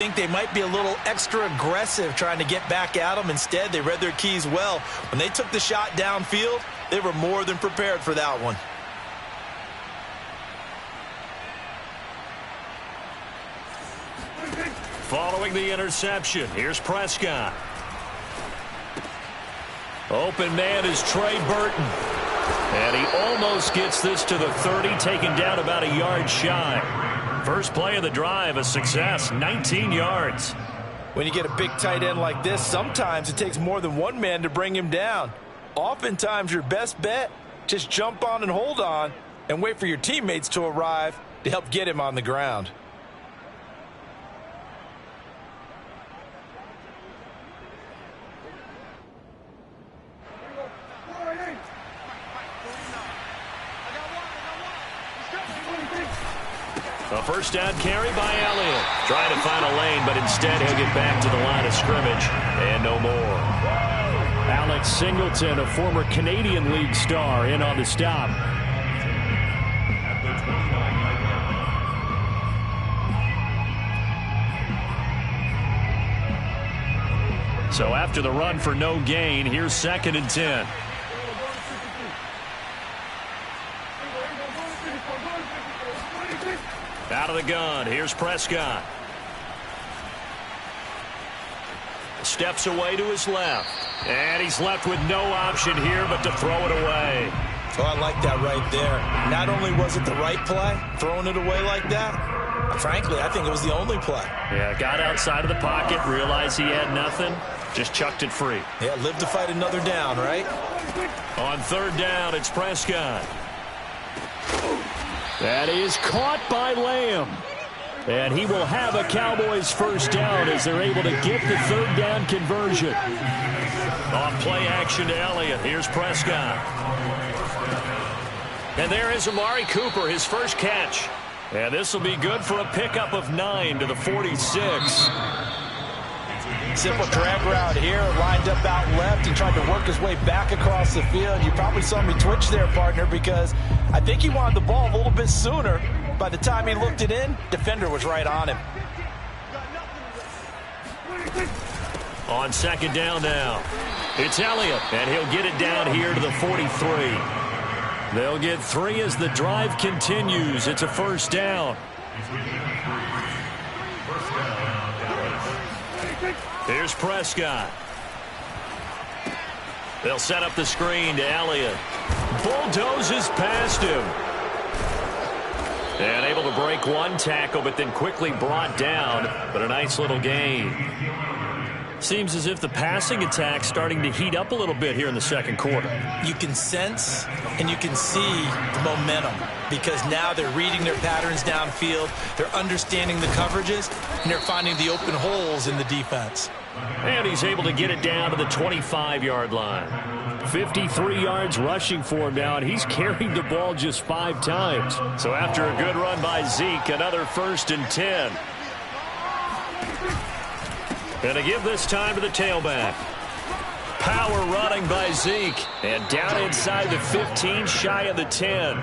think they might be a little extra aggressive trying to get back at them. Instead, they read their keys well. When they took the shot downfield, they were more than prepared for that one. Following the interception, here's Prescott. Open man is Trey Burton. And he almost gets this to the 30, taken down about a yard shy. First play of the drive, a success, 19 yards. When you get a big tight end like this, sometimes it takes more than one man to bring him down. Oftentimes, your best bet, just jump on and hold on and wait for your teammates to arrive to help get him on the ground. A first down carry by Elliott. Trying to find a lane, but instead he'll get back to the line of scrimmage. And no more. Alex Singleton, a former Canadian League star, in on the stop. So after the run for no gain, here's 2nd and 10. Out of the gun, here's Prescott. Steps away to his left. And he's left with no option here but to throw it away. Oh, I like that right there. Not only was it the right play, throwing it away like that, frankly, I think it was the only play. Yeah, got outside of the pocket, realized he had nothing, just chucked it free. Yeah, live to fight another down, right? On 3rd down, it's Prescott. That is caught by Lamb. And he will have a Cowboys first down as they're able to get the 3rd down conversion. Off play action to Elliott. Here's Prescott. And there is Amari Cooper, his first catch. And this will be good for a pickup of 9 to the 46. Simple drag route here, lined up out left. He tried to work his way back across the field. You probably saw me twitch there, partner, because I think he wanted the ball a little bit sooner. By the time he looked it in, defender was right on him. On 2nd down now, it's Elliott, and he'll get it down here to the 43. They'll get 3 as the drive continues. It's a first down. Here's Prescott. They'll set up the screen to Elliott. Bulldozes past him. And able to break one tackle, but then quickly brought down. But a nice little gain. Seems as if the passing attack's starting to heat up a little bit here in the 2nd quarter. You can sense and you can see the momentum because now they're reading their patterns downfield, they're understanding the coverages, and they're finding the open holes in the defense. And he's able to get it down to the 25-yard line. 53 yards rushing for him now, and he's carried the ball just 5 times. So after a good run by Zeke, another 1st and 10. And to give this time to the tailback. Power running by Zeke. And down inside the 15, shy of the 10.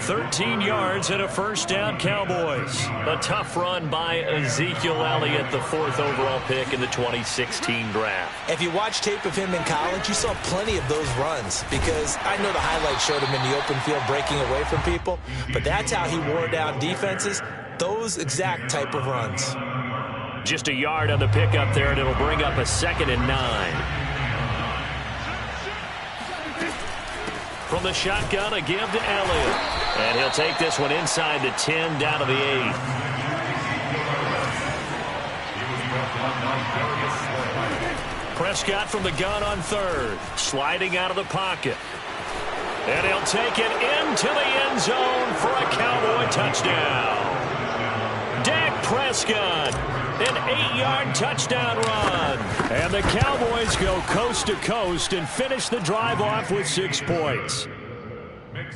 13 yards and a first down, Cowboys. A tough run by Ezekiel Elliott, the 4th overall pick in the 2016 draft. If you watch tape of him in college, you saw plenty of those runs because I know the highlights showed him in the open field breaking away from people, but that's how he wore down defenses, those exact type of runs. Just a yard on the pickup there, and it'll bring up a 2nd and 9. From the shotgun, a give to Elliott. And he'll take this one inside the 10, down to the 8. Prescott from the gun on 3rd. Sliding out of the pocket. And he'll take it into the end zone for a Cowboy touchdown. Dak Prescott. An 8-yard touchdown run. And the Cowboys go coast to coast and finish the drive off with 6 points.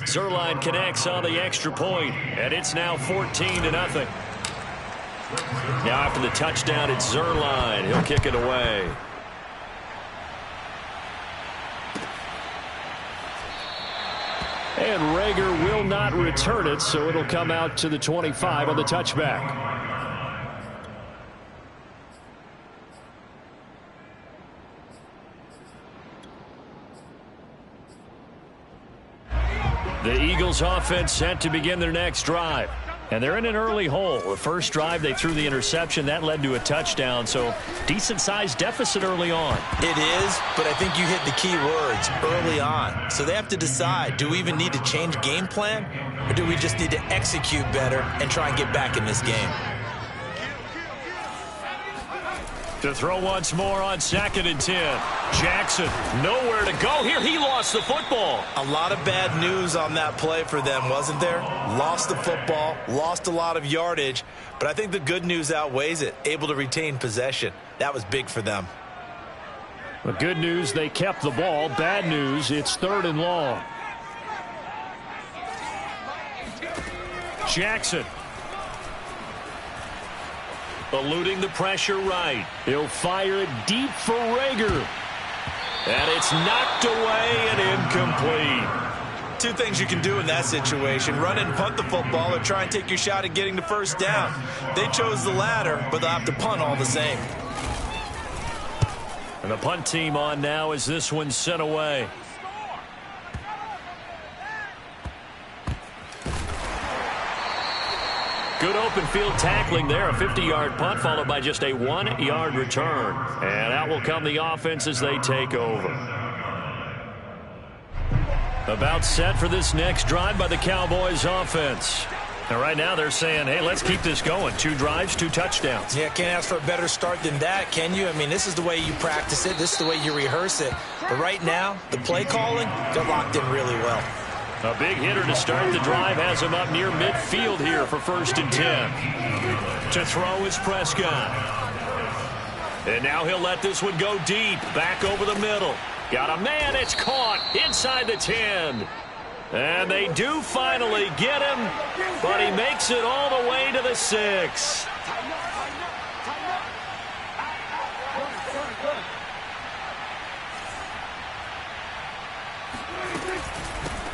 Zuerlein connects on the extra point, and it's now 14-0. Now after the touchdown, it's Zuerlein. He'll kick it away. And Rager will not return it, so it'll come out to the 25 on the touchback. The Eagles offense set to begin their next drive. And they're in an early hole. The first drive, they threw the interception. That led to a touchdown, so decent-sized deficit early on. It is, but I think you hit the key words, early on. So they have to decide, do we even need to change game plan, or do we just need to execute better and try and get back in this game? To throw once more on 2nd and 10. Jackson, nowhere to go here. He lost the football. A lot of bad news on that play for them, wasn't there? Lost the football, lost a lot of yardage, but I think the good news outweighs it. Able to retain possession. That was big for them. The good news, they kept the ball. Bad news, it's 3rd and long. Jackson. Eluding the pressure right. He'll fire it deep for Rager. And it's knocked away and incomplete. Two things you can do in that situation. Run it and punt the football or try and take your shot at getting the first down. They chose the latter, but they'll have to punt all the same. And the punt team on now as this one's sent away. Good open field tackling there. A 50-yard punt followed by just a 1-yard return. And out will come the offense as they take over. About set for this next drive by the Cowboys offense. And right now they're saying, hey, let's keep this going. 2 drives, 2 touchdowns. Yeah, can't ask for a better start than that, can you? I mean, this is the way you practice it. This is the way you rehearse it. But right now, the play calling, they're locked in really well. A big hitter to start the drive has him up near midfield here for 1st and 10. To throw is Prescott. And now he'll let this one go deep. Back over the middle. Got a man. It's caught inside the 10. And they do finally get him, but he makes it all the way to the 6.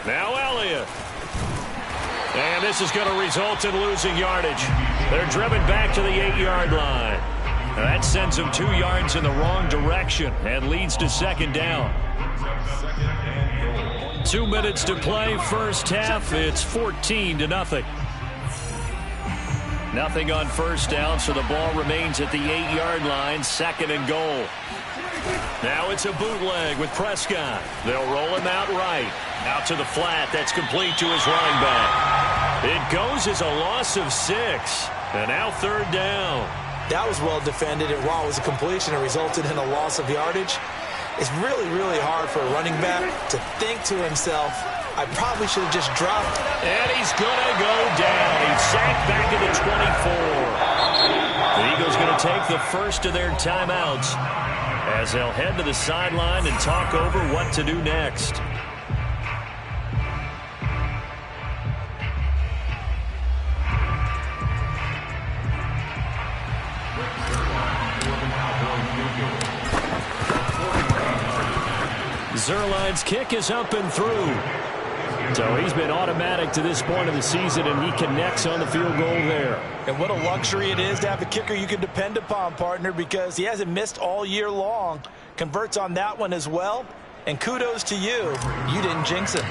Now Elliott. And this is going to result in losing yardage. They're driven back to the 8-yard line. Now that sends them 2 yards in the wrong direction and leads to 2nd down. 2 minutes to play, first half. It's 14-0. Nothing on first down, so the ball remains at the 8-yard line, 2nd and goal. Now it's a bootleg with Prescott. They'll roll him out right. Out to the flat. That's complete to his running back. It goes as a loss of 6. And now 3rd down. That was well defended, and while it was a completion, it resulted in a loss of yardage. It's really, really hard for a running back to think to himself, I probably should have just dropped. And he's going to go down. He's sacked back at the 24. The Eagles going to take the first of their timeouts as they'll head to the sideline and talk over what to do next. Zerline's kick is up and through. So he's been automatic to this point of the season, and he connects on the field goal there. And what a luxury it is to have a kicker you can depend upon, partner, because he hasn't missed all year long. Converts on that one as well. And kudos to you. You didn't jinx him.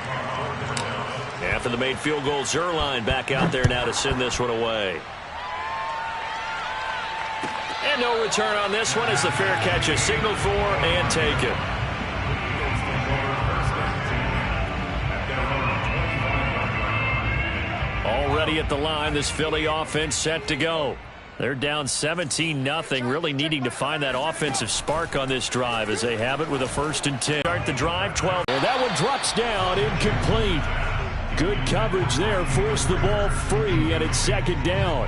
After the made field goal, Zerline back out there now to send this one away. And no return on this one as the fair catch is signaled for and taken. Already at the line, this Philly offense set to go. They're down 17-0, really needing to find that offensive spark on this drive as they have it with a 1st and 10. Start the drive, 12. And that one drops down, incomplete. Good coverage there, forced the ball free, and it's 2nd down.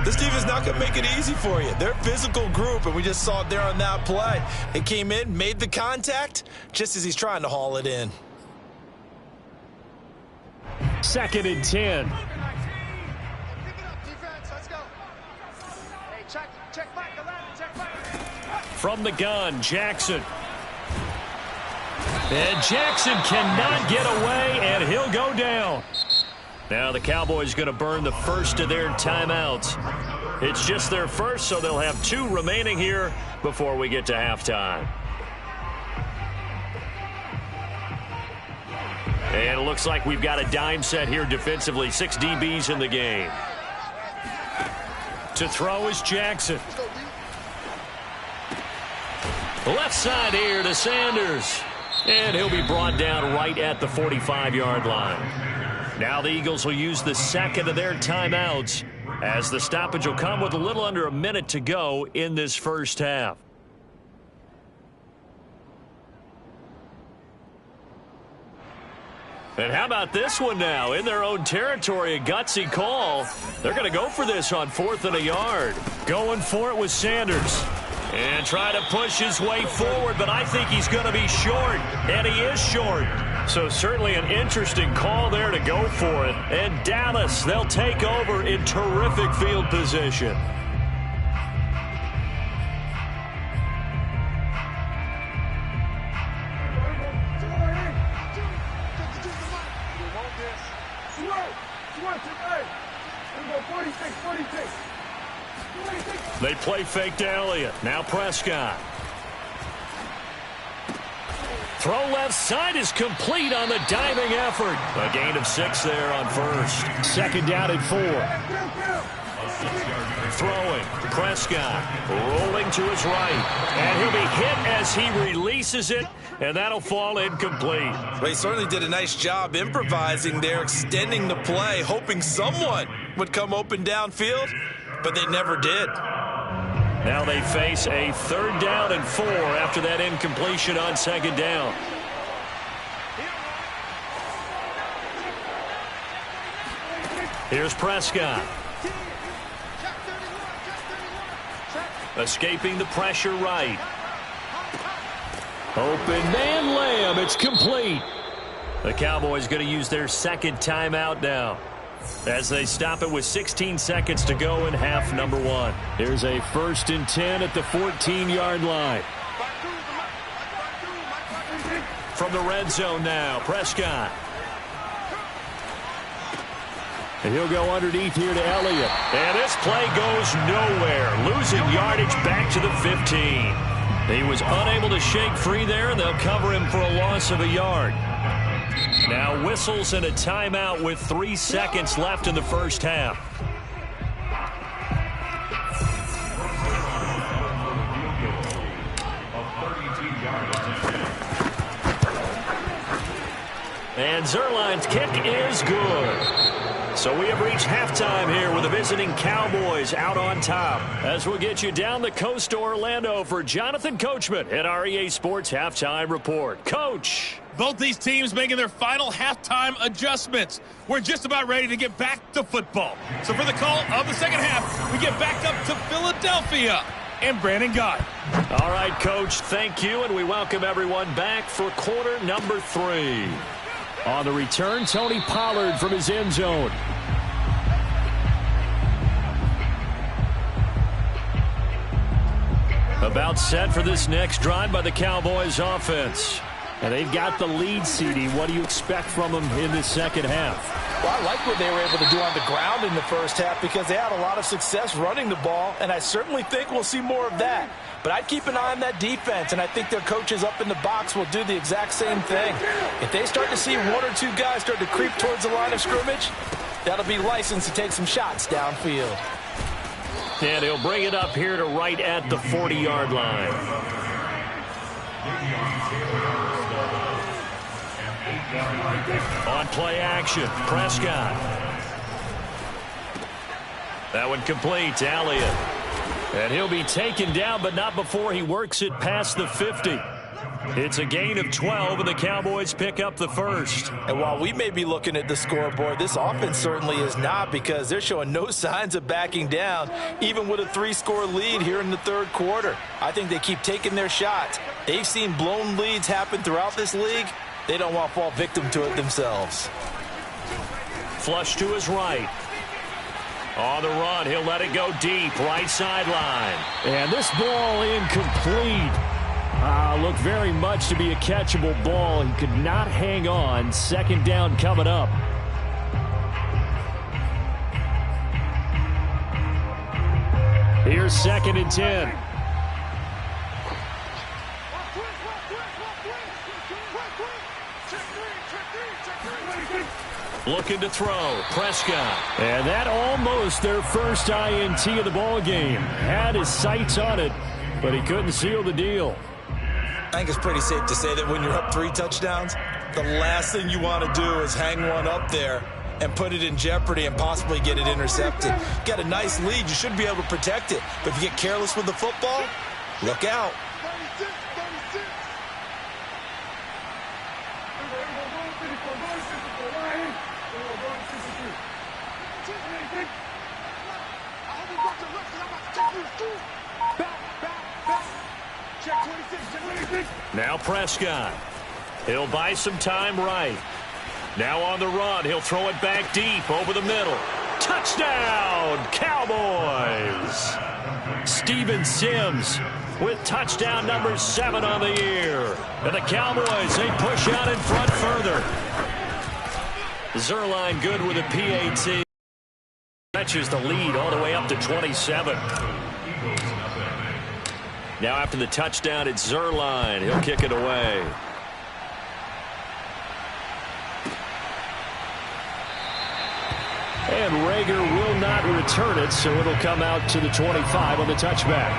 This team is not going to make it easy for you. They're a physical group, and we just saw it there on that play. He came in, made the contact, just as he's trying to haul it in. 2nd and 10. From the gun, Jackson. And Jackson cannot get away, and he'll go down. Now the Cowboys going to burn the first of their timeouts. It's just their first, so they'll have 2 remaining here before we get to halftime. And it looks like we've got a dime set here defensively. 6 DBs in the game. To throw is Jackson. Left side here to Sanders. And he'll be brought down right at the 45-yard line. Now the Eagles will use the second of their timeouts as the stoppage will come with a little under a minute to go in this first half. And how about this one now? In their own territory, a gutsy call. They're going to go for this on 4th and a yard. Going for it with Sanders. And try to push his way forward, but I think he's going to be short. And he is short. So certainly an interesting call there to go for it. And Dallas, they'll take over in terrific field position. They play fake to Elliott. Now Prescott. Throw left side is complete on the diving effort. A gain of 6 there on first. Second down and 4. Throwing. Prescott rolling to his right. And he'll be hit as he releases it. And that'll fall incomplete. Well, he certainly did a nice job improvising there, extending the play, hoping someone would come open downfield, but they never did. Now they face a 3rd down and 4 after that incompletion on 2nd down. Here's Prescott. Escaping the pressure right. Open man Lamb. It's complete. The Cowboys going to use their second timeout now as they stop it with 16 seconds to go in half number 1. Here's a 1st and 10 at the 14-yard line. From the red zone now, Prescott. And he'll go underneath here to Elliott. And this play goes nowhere. Losing yardage back to the 15. He was unable to shake free there, and they'll cover him for a loss of a yard. Now whistles and a timeout with 3 seconds left in the first half. And Zerline's kick is good. So we have reached halftime here with the visiting Cowboys out on top. As we'll get you down the coast to Orlando for Jonathan Coachman at our EA Sports Halftime Report. Coach. Both these teams making their final halftime adjustments. We're just about ready to get back to football. So for the call of the second half, we get back up to Philadelphia and Brandon Gott. All right, Coach, thank you, and we welcome everyone back for quarter number 3. On the return, Tony Pollard from his end zone. About set for this next drive by the Cowboys offense. And they've got the lead, CD. What do you expect from them in this second half? Well, I like what they were able to do on the ground in the first half because they had a lot of success running the ball, and I certainly think we'll see more of that. But I'd keep an eye on that defense, and I think their coaches up in the box will do the exact same thing. If they start to see 1 or 2 guys start to creep towards the line of scrimmage, that'll be licensed to take some shots downfield. And he'll bring it up here to right at the 40-yard line. On play action, Prescott. That one complete to Elliott. And he'll be taken down, but not before he works it past the 50. It's a gain of 12, and the Cowboys pick up the first. And while we may be looking at the scoreboard, this offense certainly is not because they're showing no signs of backing down, even with a 3-score lead here in the third quarter. I think they keep taking their shots. They've seen blown leads happen throughout this league. They don't want to fall victim to it themselves. Flush to his right. On the run, he'll let it go deep, right sideline. And this ball incomplete. Looked very much to be a catchable ball. He could not hang on. Second down coming up. Here's 2nd and 10. Looking to throw. Prescott. And that almost their first INT of the ball game. Had his sights on it, but he couldn't seal the deal. I think it's pretty safe to say that when you're up 3 touchdowns, the last thing you want to do is hang one up there and put it in jeopardy and possibly get it intercepted. You got a nice lead. You should be able to protect it. But if you get careless with the football, look out. Now Prescott. He'll buy some time right. Now on the run. He'll throw it back deep over the middle. Touchdown, Cowboys! Steven Sims with touchdown number 7 on the year. And the Cowboys, they push out in front further. Zerline good with a PAT. Stretches the lead all the way up to 27. Now after the touchdown, it's Zerline. He'll kick it away. And Rager will not return it, so it'll come out to the 25 on the touchback.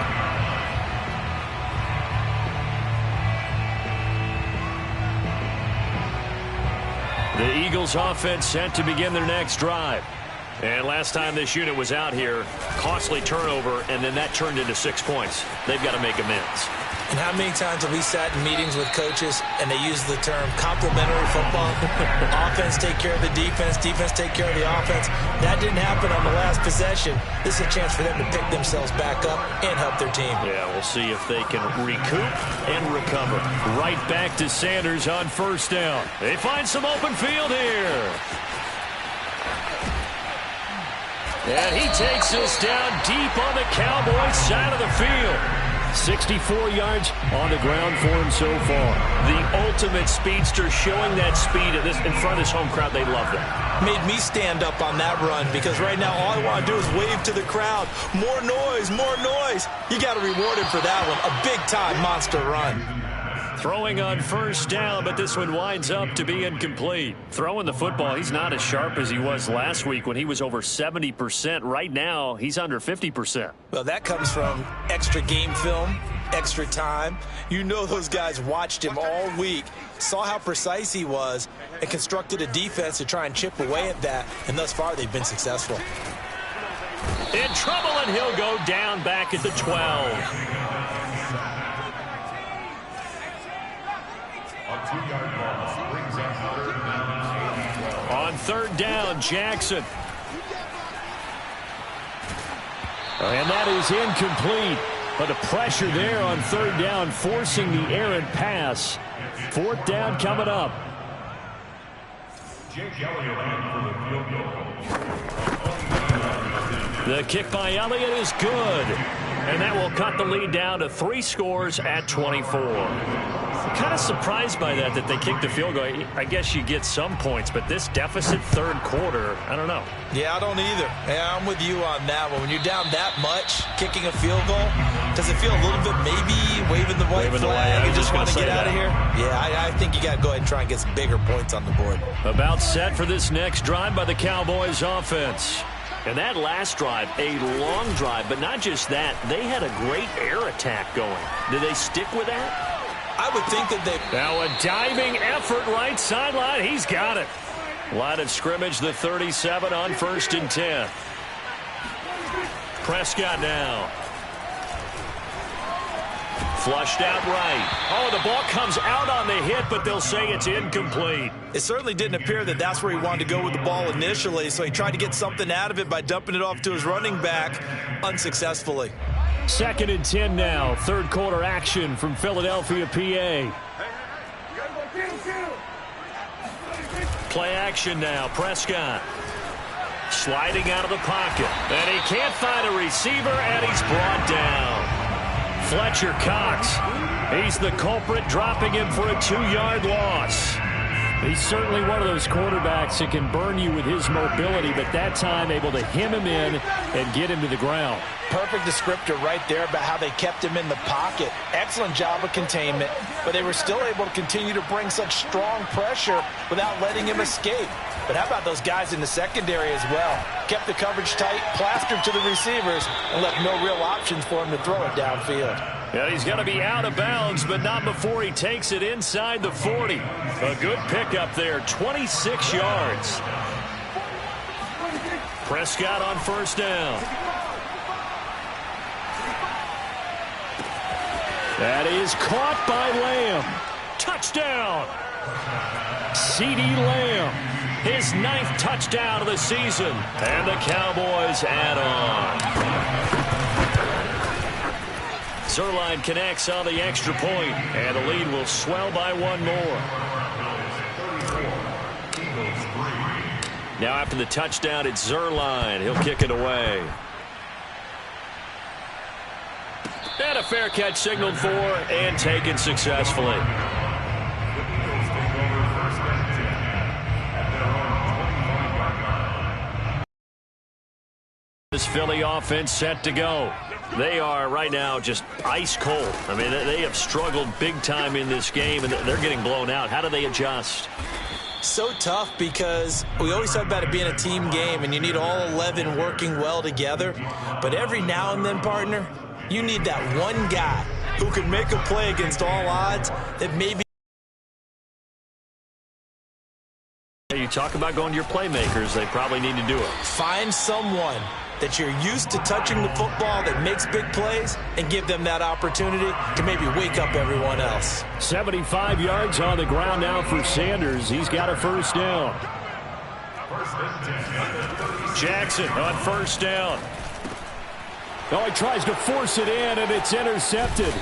The Eagles offense set to begin their next drive. And last time this unit was out here, costly turnover, and then that turned into 6 points. They've got to make amends. And how many times have we sat in meetings with coaches and they use the term complementary football? Offense take care of the defense, defense take care of the offense. That didn't happen on the last possession. This is a chance for them to pick themselves back up and help their team. Yeah, we'll see if they can recoup and recover. Right back to Sanders on first down. They find some open field here. And he takes us down deep on the Cowboys side of the field. 64 yards on the ground for him so far. The ultimate speedster, showing that speed in front of this home crowd. They love that. Made me stand up on that run because right now all I want to do is wave to the crowd. More noise, more noise. You got to reward him for that one. A big-time monster run. Throwing on first down, but this one winds up to be incomplete. Throwing the football, he's not as sharp as he was last week when he was over 70%. Right now, he's under 50%. Well, that comes from extra game film, extra time. You know those guys watched him all week, saw how precise he was, and constructed a defense to try and chip away at that. And thus far, they've been successful. In trouble, and he'll go down back at the 12. On third down, Jackson. And that is incomplete. But the pressure there on third down, forcing the errant pass. Fourth down coming up. The kick by Elliott is good. And that will cut the lead down to 3 scores at 24. Kind of surprised by that they kicked the field goal. I guess you get some points, but this deficit third quarter, I don't know. Yeah, I don't either. Yeah, I'm with you on that one. When you're down that much, kicking a field goal, does it feel a little bit maybe waving the white flag and just want to get out of here? Yeah, I think you got to go ahead and try and get some bigger points on the board. About set for this next drive by the Cowboys offense. And that last drive, a long drive, but not just that. They had a great air attack going. Did they stick with that? I would think that they... Now a diving effort right sideline. He's got it. Line of scrimmage, the 37 on first and 10. Prescott now. Flushed out right. Oh, the ball comes out on the hit, but they'll say it's incomplete. It certainly didn't appear that that's where he wanted to go with the ball initially, so he tried to get something out of it by dumping it off to his running back unsuccessfully. Second and 10 now. Third quarter action from Philadelphia, PA. Play action now. Prescott sliding out of the pocket. And he can't find a receiver, and he's brought down. Fletcher Cox, he's the culprit, dropping him for a 2-yard loss. He's certainly one of those quarterbacks that can burn you with his mobility, but that time able to hem him in and get him to the ground. Perfect descriptor right there about how they kept him in the pocket. Excellent job of containment, but they were still able to continue to bring such strong pressure without letting him escape. But how about those guys in the secondary as well? Kept the coverage tight, plastered to the receivers, and left no real options for him to throw it downfield. Yeah, he's going to be out of bounds, but not before he takes it inside the 40. A good pickup there, 26 yards. Prescott on first down. That is caught by Lamb. Touchdown. CeeDee Lamb, his 9th touchdown of the season. And the Cowboys add on. Zuerlein connects on the extra point, and the lead will swell by one more. Now after the touchdown, it's Zuerlein. He'll kick it away. And a fair catch signaled for and taken successfully. This Philly offense set to go. They are right now just ice cold. I mean, they have struggled big time in this game, and they're getting blown out. How do they adjust? So tough because we always talk about it being a team game, and you need all 11 working well together. But every now and then, partner, you need that one guy who can make a play against all odds that maybe. You talk about going to your playmakers, they probably need to do it. Find someone that you're used to touching the football that makes big plays and give them that opportunity to maybe wake up everyone else. 75 yards on the ground now for Sanders. He's got a first down. Jackson on first down. Oh, he tries to force it in, and it's intercepted.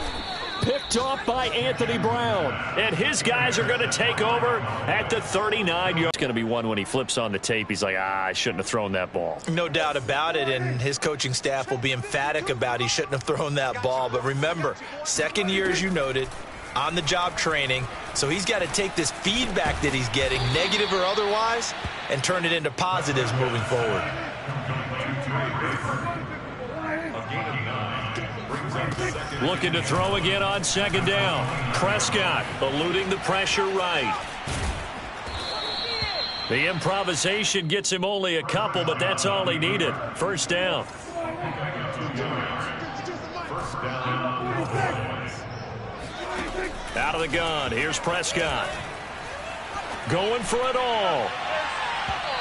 Picked off by Anthony Brown. And his guys are going to take over at the 39 yards. It's going to be one when he flips on the tape. He's like, I shouldn't have thrown that ball. No doubt about it, and his coaching staff will be emphatic about he shouldn't have thrown that ball. But remember, second year, as you noted, on-the-job training. So he's got to take this feedback that he's getting, negative or otherwise, and turn it into positives moving forward. Looking to throw again on second down. Prescott eluding the pressure right. The improvisation gets him only a couple, but that's all he needed. First down. Out of the gun. Here's Prescott. Going for it all.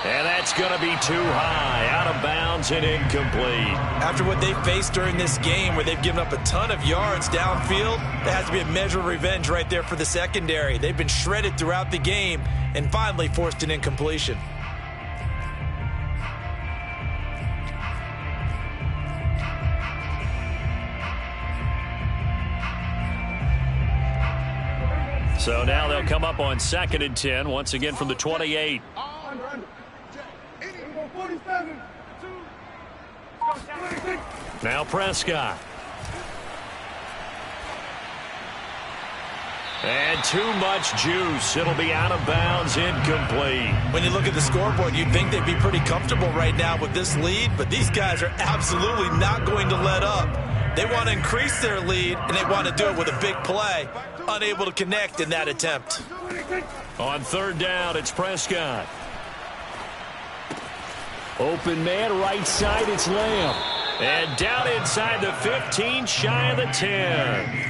And that's going to be too high, out of bounds and incomplete. After what they faced during this game where they've given up a ton of yards downfield, there has to be a measure of revenge right there for the secondary. They've been shredded throughout the game and finally forced an incompletion. So now they'll come up on 2nd and 10, once again from the 28. Now Prescott. And too much juice. It'll be out of bounds, incomplete. When you look at the scoreboard, you'd think they'd be pretty comfortable right now with this lead, but these guys are absolutely not going to let up. They want to increase their lead, and they want to do it with a big play. Unable to connect in that attempt. On third down, it's Prescott. Open man, right side, it's Lamb. And down inside the 15, shy of the 10.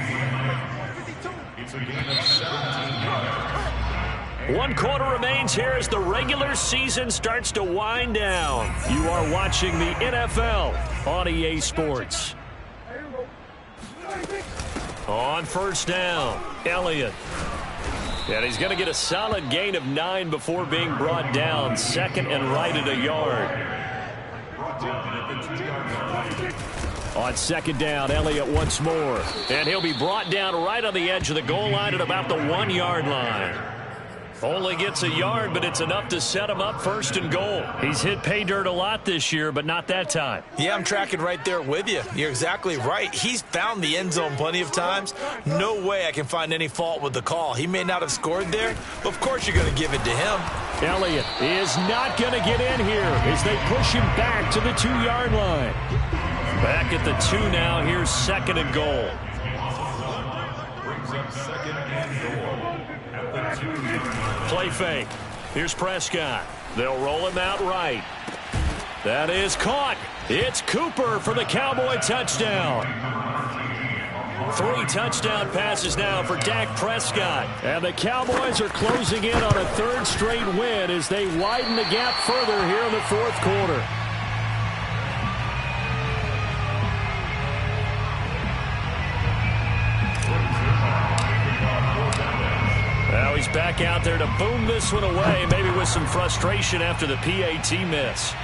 1 quarter remains here as the regular season starts to wind down. You are watching the NFL on EA Sports. On first down, Elliott. And he's going to get a solid gain of 9 before being brought down. 2nd and right at a yard. On 2nd down, Elliott once more. And he'll be brought down right on the edge of the goal line at about the 1-yard line. Only gets a yard, but it's enough to set him up 1st and goal. He's hit pay dirt a lot this year, but not that time. Yeah, I'm tracking right there with you. You're exactly right. He's found the end zone plenty of times. No way I can find any fault with the call. He may not have scored there, but of course you're going to give it to him. Elliott is not going to get in here as they push him back to the 2-yard line. Back at the 2 now. Here's 2nd and goal. Brings up 2nd and goal at the 2. Play fake. Here's Prescott. They'll roll him out right. That is caught. It's Cooper for the Cowboy touchdown. 3 touchdown passes now for Dak Prescott. And the Cowboys are closing in on a 3rd straight win as they widen the gap further here in the 4th quarter. Now he's back out there to boom this one away, maybe with some frustration after the PAT miss.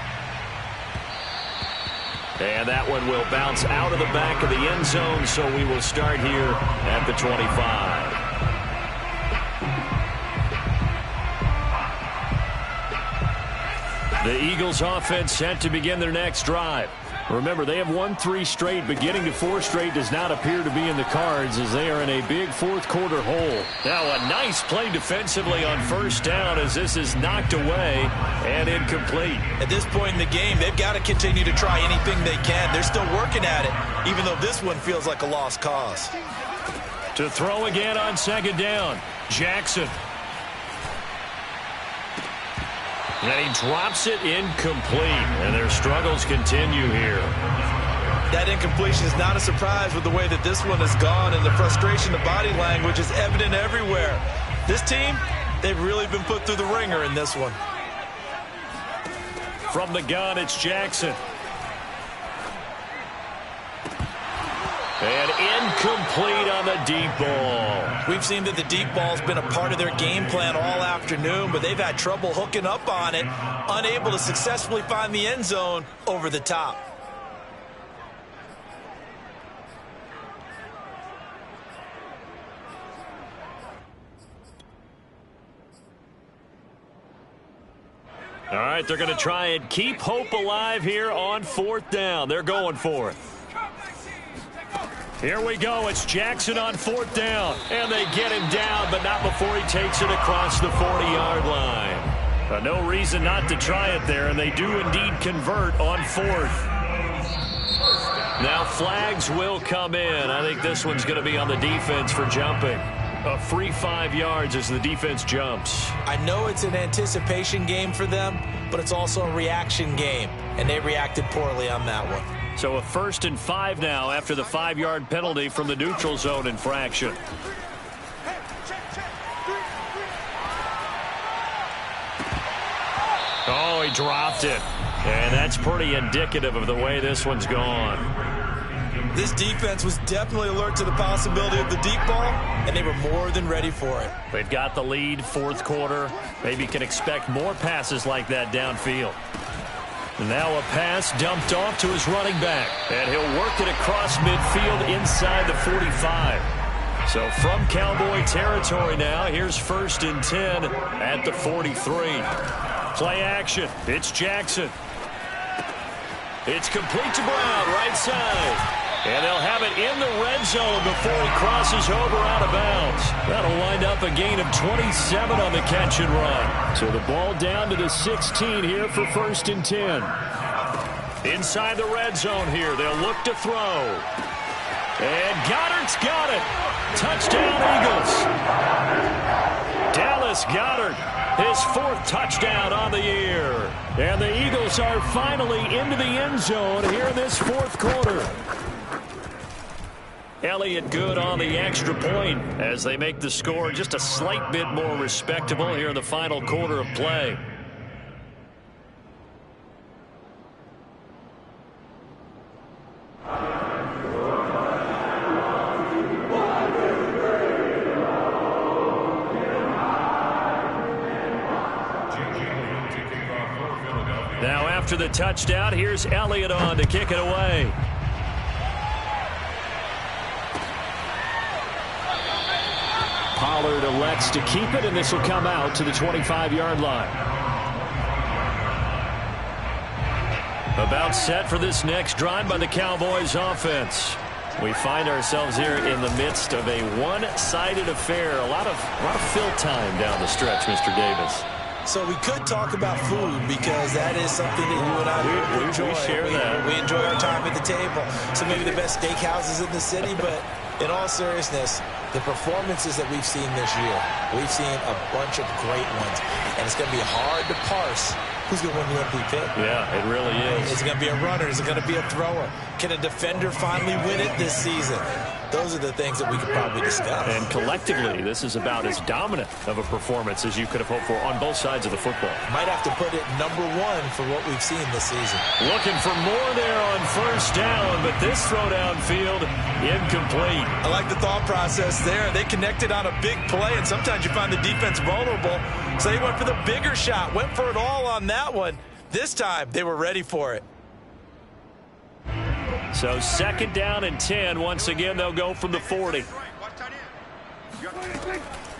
And that one will bounce out of the back of the end zone, so we will start here at the 25. The Eagles offense set to begin their next drive. Remember, they have won 3 straight, but getting to 4 straight does not appear to be in the cards as they are in a big 4th quarter hole. Now a nice play defensively on 1st down as this is knocked away and incomplete. At this point in the game, they've got to continue to try anything they can. They're still working at it, even though this one feels like a lost cause. To throw again on 2nd down, Jackson. And he drops it incomplete, and their struggles continue here. That incompletion is not a surprise with the way that this one has gone, and the frustration, the body language is evident everywhere. This team, they've really been put through the ringer in this one. From the gun, it's Jackson. And incomplete on the deep ball. We've seen that the deep ball's been a part of their game plan all afternoon, but they've had trouble hooking up on it, unable to successfully find the end zone over the top. All right, they're going to try and keep hope alive here on 4th down. They're going for it. Here we go. It's Jackson on 4th down. And they get him down, but not before he takes it across the 40-yard line. No reason not to try it there, and they do indeed convert on 4th. Now flags will come in. I think this one's going to be on the defense for jumping. A free 5 yards as the defense jumps. I know it's an anticipation game for them, but it's also a reaction game, and they reacted poorly on that one. So a 1st and 5 now after the 5-yard penalty from the neutral zone infraction. Oh, he dropped it. And that's pretty indicative of the way this one's gone. This defense was definitely alert to the possibility of the deep ball, and they were more than ready for it. They've got the lead, 4th quarter. Maybe can expect more passes like that downfield. Now a pass dumped off to his running back. And he'll work it across midfield inside the 45. So from Cowboy territory now, here's 1st and 10 at the 43. Play action. It's Jackson. It's complete to Brown, right side. And they'll have it in the red zone before he crosses over out of bounds. That'll wind up a gain of 27 on the catch and run. So the ball down to the 16 here for 1st and 10. Inside the red zone here, they'll look to throw. And Goddard's got it. Touchdown, Eagles. Dallas Goedert, his 4th touchdown on the year. And the Eagles are finally into the end zone here in this 4th quarter. Elliott good on the extra point as they make the score just a slight bit more respectable here in the final quarter of play. Now after the touchdown, here's Elliott on to kick it away. Pollard elects to keep it, and this will come out to the 25-yard line. About set for this next drive by the Cowboys offense. We find ourselves here in the midst of a one-sided affair. A lot of fill time down the stretch, Mr. Davis. So we could talk about food because that is something that you and I enjoy. We share that. We enjoy our time at the table. So maybe the best steakhouses in the city, but in all seriousness, the performances that we've seen this year, we've seen a bunch of great ones. And it's going to be hard to parse who's going to win the MVP. Yeah, it really is. Is it going to be a runner? Is it going to be a thrower? Can a defender finally win it this season? Those are the things that we could probably discuss. And collectively, this is about as dominant of a performance as you could have hoped for on both sides of the football. Might have to put it number one for what we've seen this season. Looking for more there on first down, but this throw downfield, incomplete. I like the thought process there. They connected on a big play, and sometimes you find the defense vulnerable. So they went for the bigger shot, went for it all on that one. This time, they were ready for it. So second down and 10. Once again, they'll go from the 40.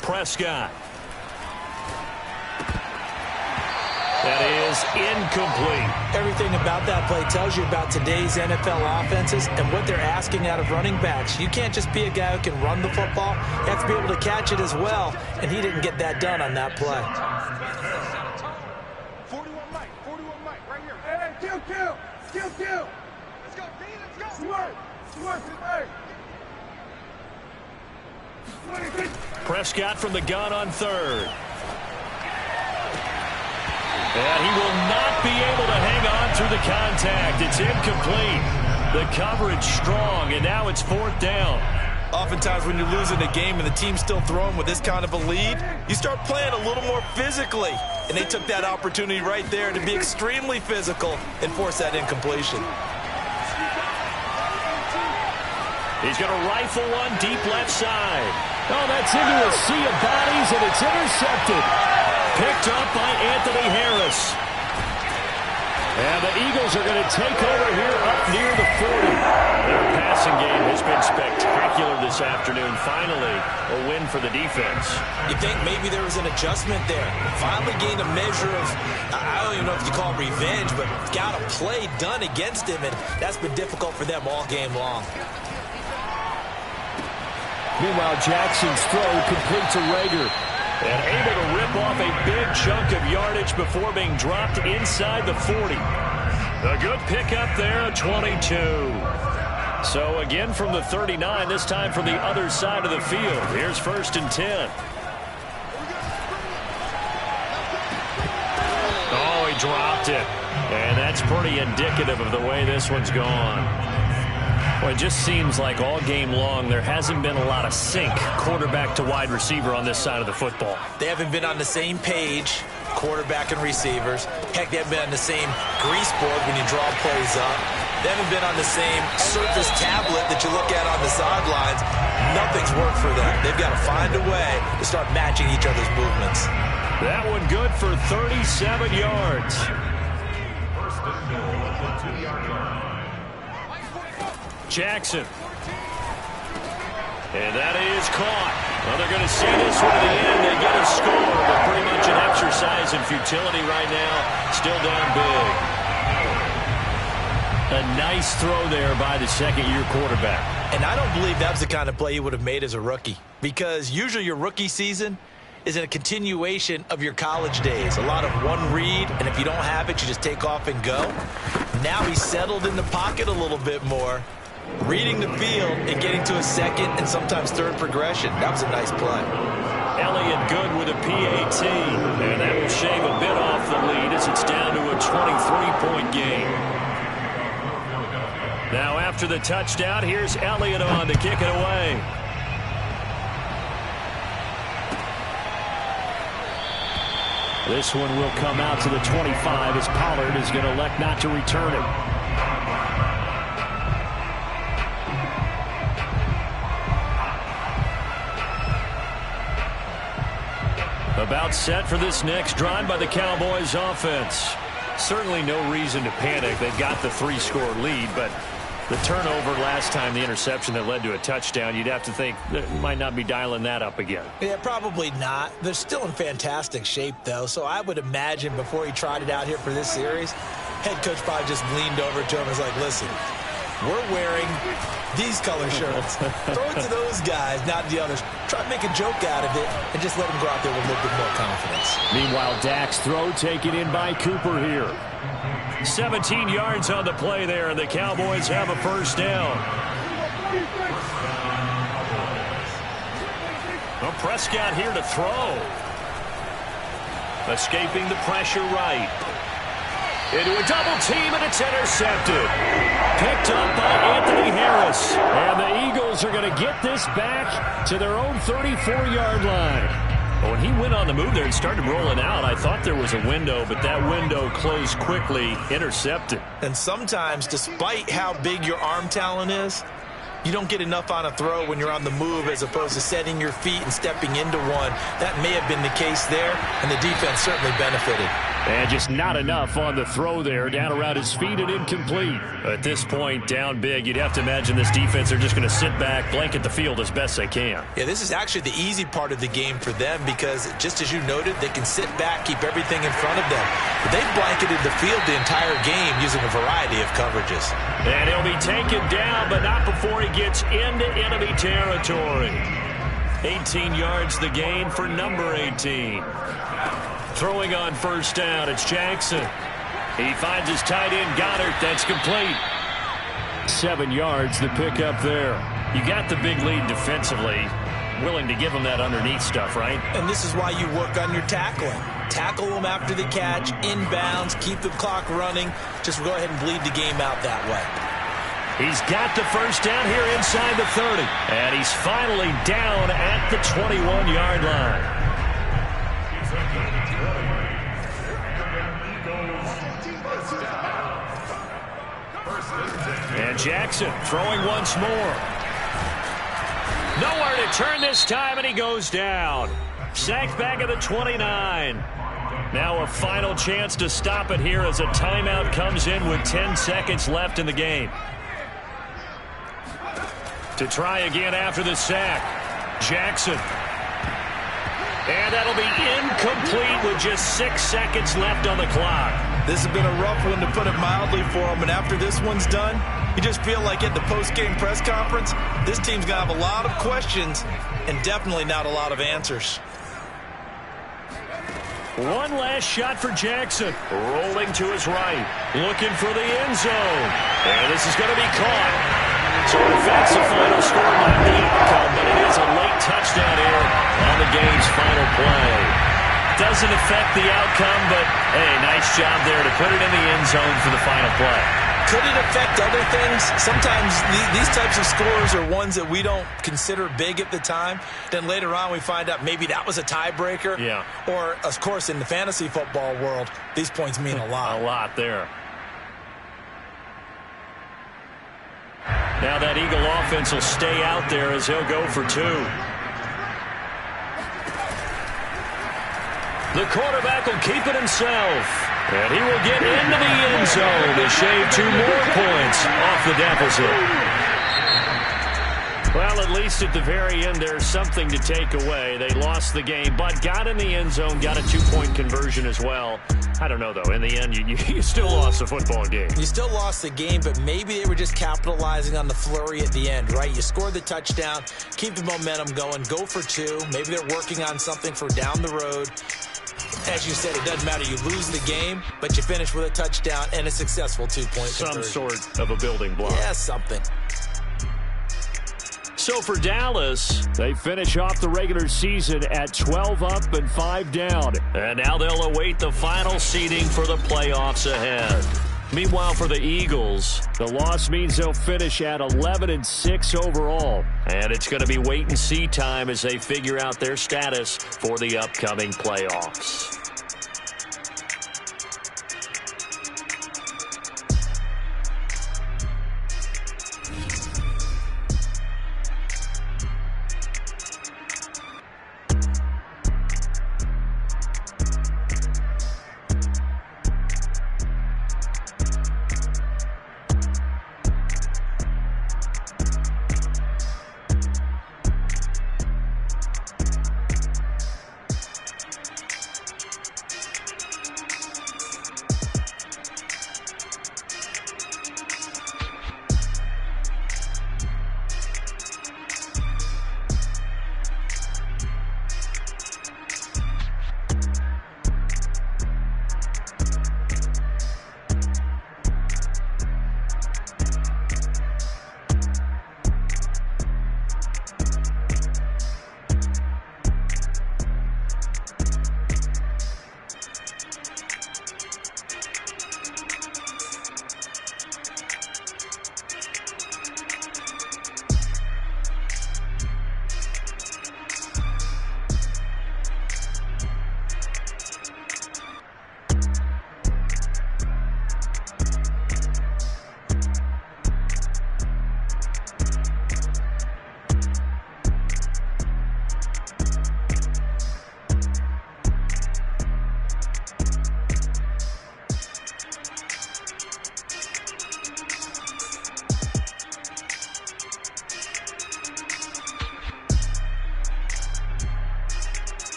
Prescott. That is incomplete. Everything about that play tells you about today's NFL offenses and what they're asking out of running backs. You can't just be a guy who can run the football. You have to be able to catch it as well, and he didn't get that done on that play. 41 Mike, right here. Hey, kill. Let's go, B, let's go. Prescott from the gun on third. And he will not be able to hang on through the contact. It's incomplete. The coverage strong, and now it's fourth down. Oftentimes when you're losing a game and the team's still throwing with this kind of a lead, you start playing a little more physically. And they took that opportunity right there to be extremely physical and force that incompletion. He's going to rifle one deep left side. Oh, that's into a sea of bodies, and it's intercepted. Picked up by Anthony Harris. And the Eagles are going to take over here up near the 40. Their passing game has been spectacular this afternoon. Finally, a win for the defense. You think maybe there was an adjustment there. Finally gained a measure of, I don't even know if you call it revenge, but got a play done against him, and that's been difficult for them all game long. Meanwhile, Jackson's throw complete to Rager. And able to rip off a big chunk of yardage before being dropped inside the 40. A good pickup there, 22. So again from the 39, this time from the other side of the field. Here's first and 10. Oh, he dropped it. And that's pretty indicative of the way this one's gone. Well, it just seems like all game long there hasn't been a lot of sync quarterback to wide receiver on this side of the football. They haven't been on the same page, quarterback and receivers. Heck, they haven't been on the same grease board when you draw plays up. They haven't been on the same Surface tablet that you look at on the sidelines. Nothing's worked for them. They've got to find a way to start matching each other's movements. That one good for 37 yards. First and goal at the 2-yard line. Jackson. And that is caught. Well, they're going to see this one to the end. They get a score, but pretty much an exercise in futility right now. Still down big. A nice throw there by the second-year quarterback. And I don't believe that was the kind of play he would have made as a rookie, because usually your rookie season is in a continuation of your college days. A lot of one read, and if you don't have it, you just take off and go. Now he's settled in the pocket a little bit more, reading the field and getting to a second and sometimes third progression. That was a nice play. Elliott good with a PAT, and that will shave a bit off the lead as it's down to a 23-point game. Now after the touchdown, here's Elliott on to kick it away. This one will come out to the 25 as Pollard is going to elect not to return it. About set for this next drive by the Cowboys offense. Certainly no reason to panic. They've got the 3-score lead, but The turnover last time, the interception that led to a touchdown, you'd have to think that might not be dialing that up again. Yeah, probably not. They're still in fantastic shape, though, so I would imagine before he tried it out here for this series, head coach probably just leaned over to him and was like, listen, we're wearing these color shirts. Throw it to those guys, not the others. Try to make a joke out of it and just let them go out there with a little bit more confidence. Meanwhile, Dak's throw taken in by Cooper here. 17 yards on the play there, and the Cowboys have a first down. Well, Prescott here to throw. Escaping the pressure right. Into a double team, and it's intercepted. Picked up by Anthony Harris. And the Eagles are going to get this back to their own 34-yard line. When he went on the move there and started rolling out, I thought there was a window, but that window closed quickly, intercepted. And sometimes, despite how big your arm talent is, you don't get enough on a throw when you're on the move as opposed to setting your feet and stepping into one. That may have been the case there, and the defense certainly benefited. And just not enough on the throw there, down around his feet and incomplete. At this point, down big, you'd have to imagine this defense are just going to sit back, blanket the field as best they can. Yeah, this is actually the easy part of the game for them because, just as you noted, they can sit back, keep everything in front of them. But they've blanketed the field the entire game using a variety of coverages. And he'll be taken down, but not before he gets into enemy territory. 18 yards the gain for number 18. Throwing on first down, it's Jackson. He finds his tight end, Goddard. That's complete. 7 yards, the pickup there. You got the big lead defensively. Willing to give them that underneath stuff, right? And this is why you work on your tackling. Tackle them after the catch, inbounds, keep the clock running. Just go ahead and bleed the game out that way. He's got the first down here inside the 30. And he's finally down at the 21-yard line. And Jackson throwing once more. Nowhere to turn this time, and he goes down. Sacked back at the 29. Now a final chance to stop it here as a timeout comes in with 10 seconds left in the game. To try again after the sack. Jackson. And that'll be incomplete with just 6 seconds left on the clock. This has been a rough one, to put it mildly, for him. And after this one's done, you just feel like at the post-game press conference, this team's going to have a lot of questions and definitely not a lot of answers. One last shot for Jackson. Rolling to his right. Looking for the end zone. And this is going to be caught. So it affects the final score, not the outcome, but it is a late touchdown here on the game's final play. Doesn't affect the outcome, but, hey, nice job there to put it in the end zone for the final play. Could it affect other things? Sometimes these types of scores are ones that we don't consider big at the time. Then later on we find out maybe that was a tiebreaker. Yeah. Or, of course, in the fantasy football world, these points mean a lot. A lot there. Now that Eagle offense will stay out there as he'll go for two. The quarterback will keep it himself. And he will get into the end zone to shave 2 more points off the deficit. Well, at least at the very end, there's something to take away. They lost the game, but got in the end zone, got a 2-point conversion as well. I don't know, though. In the end, you still lost the football game. You still lost the game, but maybe they were just capitalizing on the flurry at the end, right? You scored the touchdown, keep the momentum going, go for 2. Maybe they're working on something for down the road. As you said, it doesn't matter. You lose the game, but you finish with a touchdown and a successful 2-point conversion. Some sort of a building block. Yeah, something. So for Dallas, they finish off the regular season at 12 up and 5 down. And now they'll await the final seeding for the playoffs ahead. Meanwhile, for the Eagles, the loss means they'll finish at 11-6 overall. And it's going to be wait-and-see time as they figure out their status for the upcoming playoffs.